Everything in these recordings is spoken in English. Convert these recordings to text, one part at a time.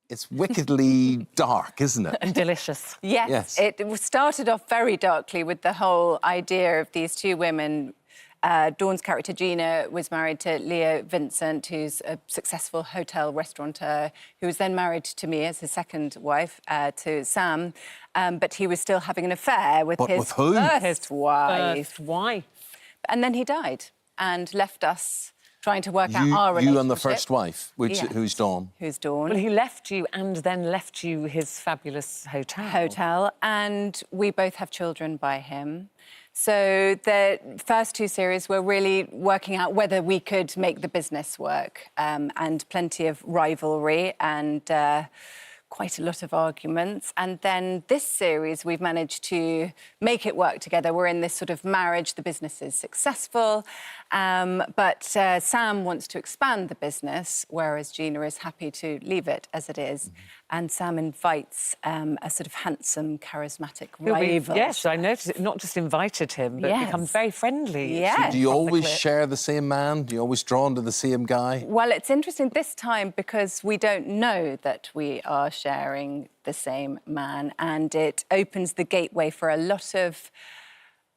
It's wickedly dark, isn't it? And delicious. Yes. It started off very darkly with the whole idea of these two women. Dawn's character, Gina, was married to Leo Vincent, who's a successful hotel restaurateur, who was then married to me as his second wife, to Sam. But he was still having an affair with his first wife. And then he died and left us trying to work out our relationship. You and the first wife, who's Dawn. Who's Dawn. Well, he left you and then left you his fabulous hotel. And we both have children by him. So the first two series were really working out whether we could make the business work, and plenty of rivalry and quite a lot of arguments. And then this series, we've managed to make it work together. We're in this sort of marriage. The business is successful, but Sam wants to expand the business, whereas Gina is happy to leave it as it is. And Sam invites a sort of handsome, charismatic rival. Yes, I noticed it. Not just invited him, but becomes very friendly. Yes. So do you always share the same man? Do you always drawn to the same guy? Well, it's interesting this time because we don't know that we are sharing the same man, and it opens the gateway for a lot of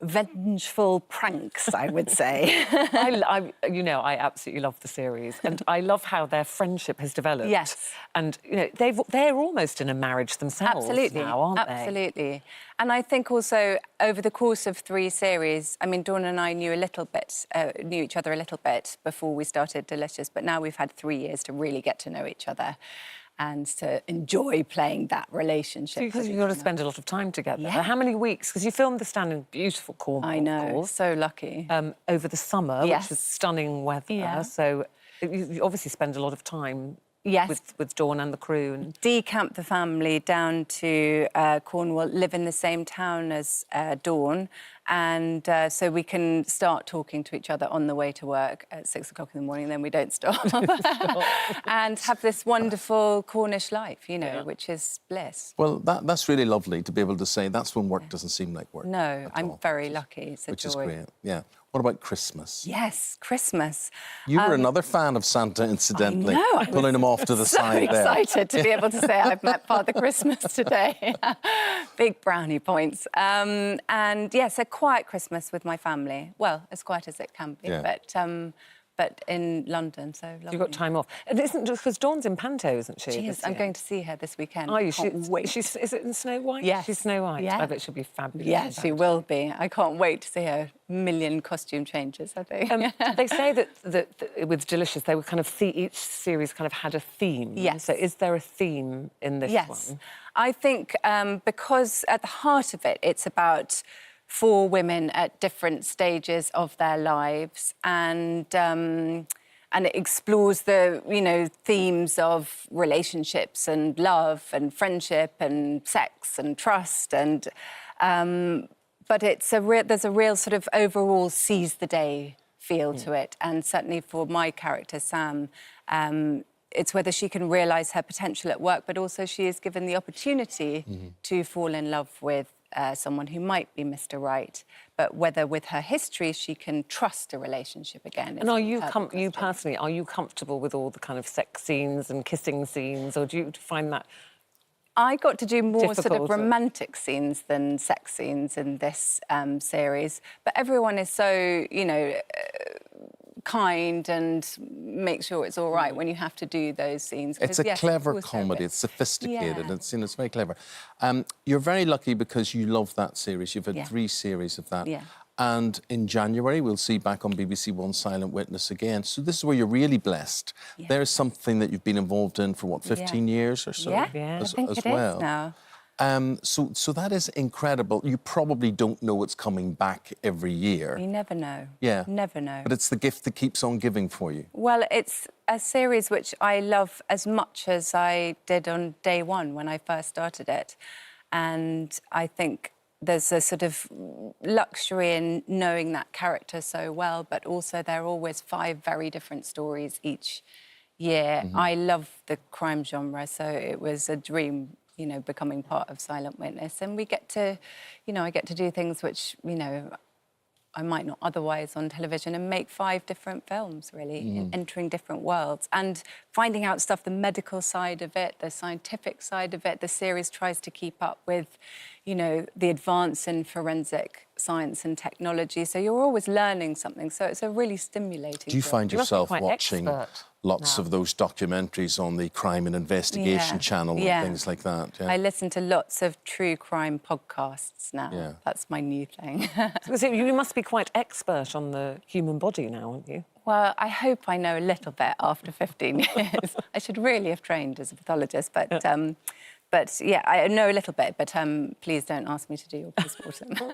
vengeful pranks, I would say. I absolutely love the series, and I love how their friendship has developed. Yes. And, they're almost in a marriage themselves now, aren't they? Absolutely. And I think also over the course of 3 series, I mean, Dawn and I knew each other a little bit before we started Delicious, but now we've had 3 years to really get to know each other and to enjoy playing that relationship. Because you've got to spend a lot of time together. Yeah. How many weeks? Because you filmed The Stand in beautiful Cornwall, I know, of course. so lucky. Over the summer, which was stunning weather. Yeah. So you obviously spend a lot of time with Dawn and the crew. And decamp the family down to Cornwall, live in the same town as Dawn, and so we can start talking to each other on the way to work at 6 o'clock in the morning, then we don't stop. And have this wonderful Cornish life, which is bliss. Well, that's really lovely to be able to say that's when work doesn't seem like work. No, I'm very lucky. It's a which joy. is great, yeah. What about Christmas? Yes, Christmas. You were another fan of Santa, incidentally. I know. Pulling him off to the side there. So excited to be able to say I've met Father Christmas today. Big brownie points. And yes, a quiet Christmas with my family. Well, as quiet as it can be, but in London, so lovely. You've got time off. And isn't just because Dawn's in Panto, isn't she? She is. I'm going to see her this weekend. Are you? Wait. Is it in Snow White? Yes. She's Snow White. Yeah. I bet she'll be fabulous. Yeah, she will be. I can't wait to see her. Million costume changes, I think. They say that with Delicious, they were kind of each series kind of had a theme. Yes. So is there a theme in this one? Yes. I think because at the heart of it, it's about 4 women at different stages of their lives, and it explores the themes of relationships and love and friendship and sex and trust and. But there's a real sort of overall seize the day feel to it, and certainly for my character Sam, it's whether she can realise her potential at work, but also she is given the opportunity to fall in love with someone who might be Mr. Right, but whether with her history she can trust a relationship again. And are you personally, are you comfortable with all the kind of sex scenes and kissing scenes, or do you find that? I got to do more sort of difficult, romantic scenes than sex scenes in this series, but everyone is so, kind and make sure it's all right when you have to do those scenes. It's a clever comedy. It's sophisticated. Yeah. It's very clever. You're very lucky because you love that series. You've had 3 series of that. Yeah. And in January, we'll see back on BBC One Silent Witness again. So this is where you're really blessed. Yeah. There's something that you've been involved in for, 15 years or so? Yeah, I think it is now. So that is incredible. You probably don't know what's coming back every year. You never know. Yeah. Never know. But it's the gift that keeps on giving for you. Well, it's a series which I love as much as I did on day 1 when I first started it. And I think there's a sort of luxury in knowing that character so well, but also there are always 5 very different stories each year. I love the crime genre, so it was a dream, becoming part of Silent Witness. And we get to, I get to do things which, I might not otherwise on television, and make 5 different films, really, entering different worlds and finding out stuff, the medical side of it, the scientific side of it. The series tries to keep up with, you know, the advance in forensic science and technology. So you're always learning something. So it's a really stimulating Do you job. find You must be yourself quite watching expert lots now. of those documentaries on the Crime and Investigation channel and things like that? Yeah. I listen to lots of true crime podcasts now. Yeah. That's my new thing. So you must be quite expert on the human body now, aren't you? Well, I hope I know a little bit after 15 years. I should really have trained as a pathologist, but yeah, I know a little bit, but please don't ask me to do your post-mortem.